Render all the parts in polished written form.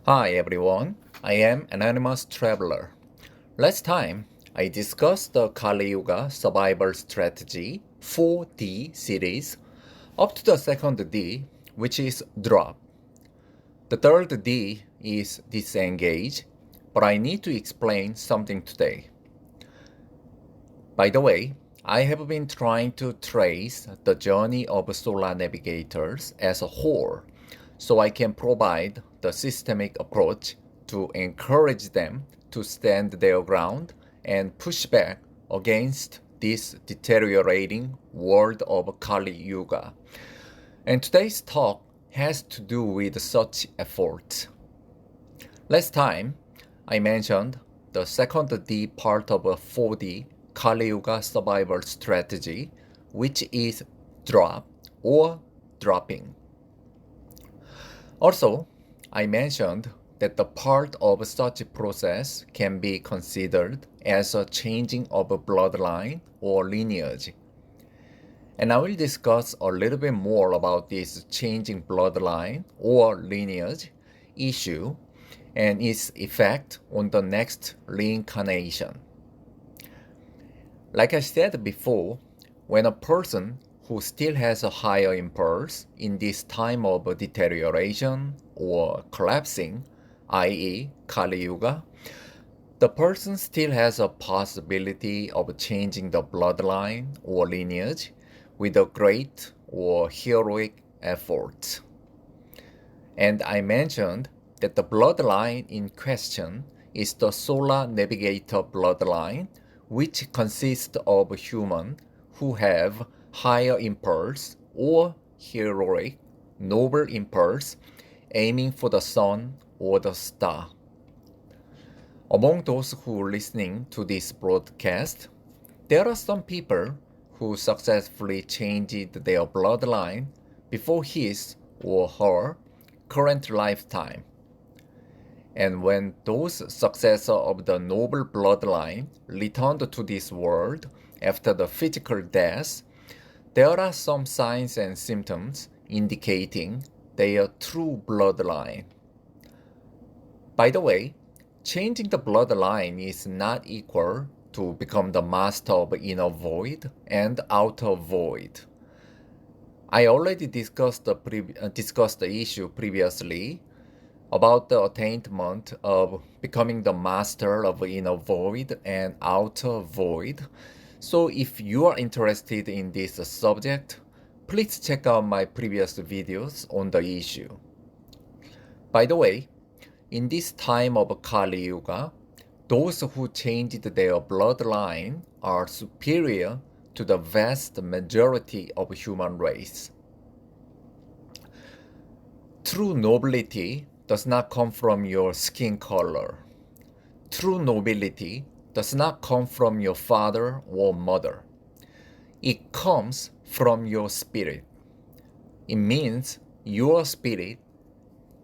Hi everyone, I am Anonymous Traveler. Last time, I discussed the Kali Yuga survival strategy 4D series up to the second D, which is drop. The third D is disengage, but I need to explain something today. By the way, I have been trying to trace the journey of solar navigators as a whole so I can provide the systemic approach to encourage them to stand their ground and push back against this deteriorating world of Kali Yuga. And today's talk has to do with such efforts. Last time, I mentioned the second D part of a 4D Kali Yuga survival strategy, which is drop or dropping. Also, I mentioned that the part of such process can be considered as a changing of a bloodline or lineage. And I will discuss a little bit more about this changing bloodline or lineage issue and its effect on the next reincarnation. Like I said before, when a person who still has a higher impulse in this time of deterioration or collapsing, i.e., Kali Yuga, the person still has a possibility of changing the bloodline or lineage with a great or heroic effort. And I mentioned that the bloodline in question is the Solar Navigator bloodline, which consists of humans who have higher impulse or heroic, noble impulse aiming for the sun or the star. Among those who are listening to this broadcast, there are some people who successfully changed their bloodline before his or her current lifetime. And when those successors of the noble bloodline returned to this world after the physical death, there are some signs and symptoms indicating their true bloodline. By the way, changing the bloodline is not equal to become the master of inner void and outer void. I already discussed the issue previously about the attainment of becoming the master of inner void and outer void. So if you are interested in this subject, please check out my previous videos on the issue. By the way, in this time of Kali Yuga, those who changed their bloodline are superior to the vast majority of human race. True nobility does not come from your skin color. True nobility does not come from your father or mother. It comes from your spirit. It means your spirit,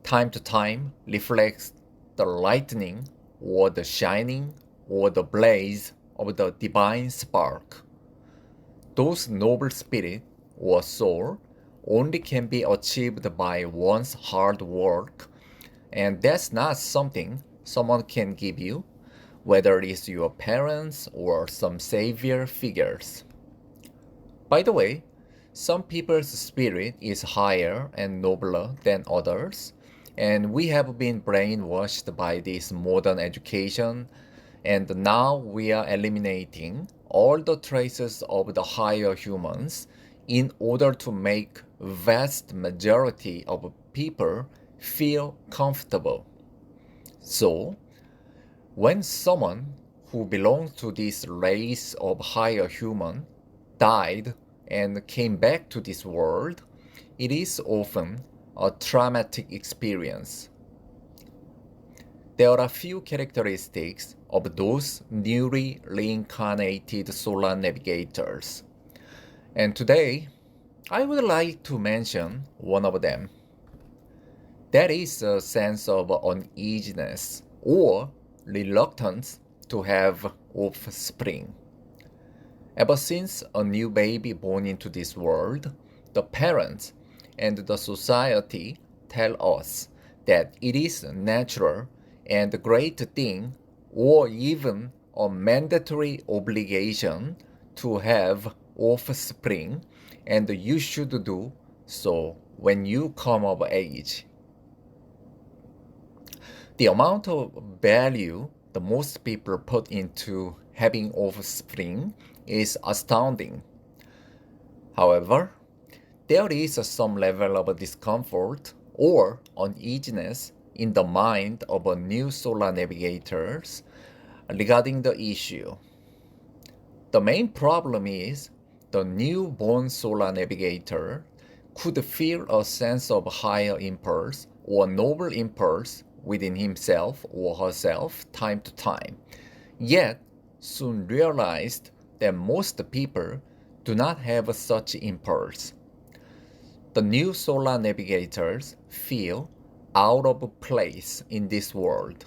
time to time, reflects the lightning or the shining or the blaze of the divine spark. Those noble spirit or soul only can be achieved by one's hard work, and that's not something someone can give you, whether it is your parents or some savior figures. By the way, some people's spirit is higher and nobler than others, and we have been brainwashed by this modern education, and now we are eliminating all the traces of the higher humans in order to make vast majority of people feel comfortable. So, when someone who belongs to this race of higher human died and came back to this world, it is often a traumatic experience. There are a few characteristics of those newly reincarnated solar navigators. And today, I would like to mention one of them. That is a sense of uneasiness or reluctance to have offspring. Ever since a new baby born into this world, the parents and the society tell us that it is natural and a great thing or even a mandatory obligation to have offspring, and you should do so when you come of age. The amount of value the most people put into having offspring is astounding. However, there is some level of discomfort or uneasiness in the mind of new solar navigators regarding the issue. The main problem is the newborn solar navigator could feel a sense of higher impulse or noble impulse within himself or herself time to time, yet soon realized that most people do not have such impulse. The new solar navigators feel out of place in this world.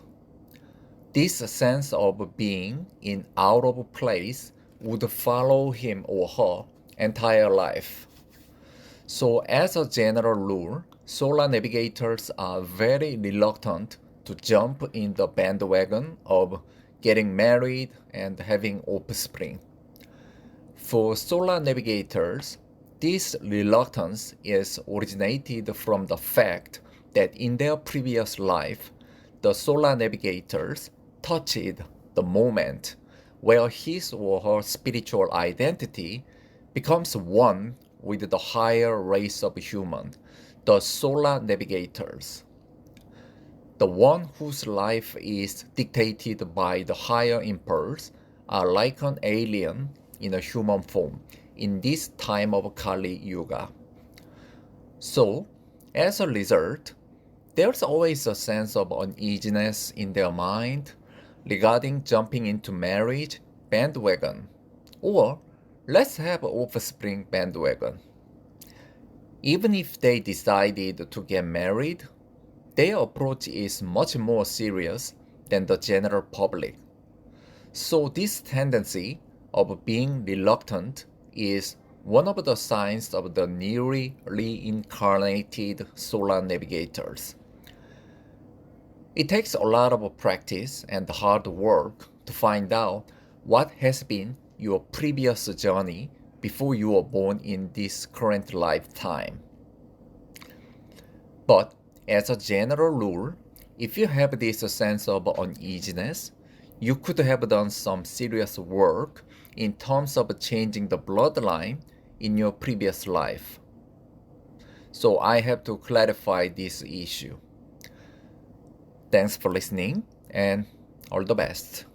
This sense of being in out of place would follow him or her entire life. So as a general rule, solar navigators are very reluctant to jump in the bandwagon of getting married and having offspring. For solar navigators, this reluctance is originated from the fact that in their previous life, the solar navigators touched the moment where his or her spiritual identity becomes one with the higher race of human, the solar navigators. The one whose life is dictated by the higher impulse are like an alien in a human form in this time of Kali Yuga. So, as a result, there's always a sense of uneasiness in their mind regarding jumping into marriage bandwagon or let's have offspring bandwagon. Even if they decided to get married, their approach is much more serious than the general public. So this tendency of being reluctant is one of the signs of the newly reincarnated solar navigators. It takes a lot of practice and hard work to find out what has been your previous journey before you were born in this current lifetime. But as a general rule, if you have this sense of uneasiness, you could have done some serious work in terms of changing the bloodline in your previous life. So I have to clarify this issue. Thanks for listening and all the best.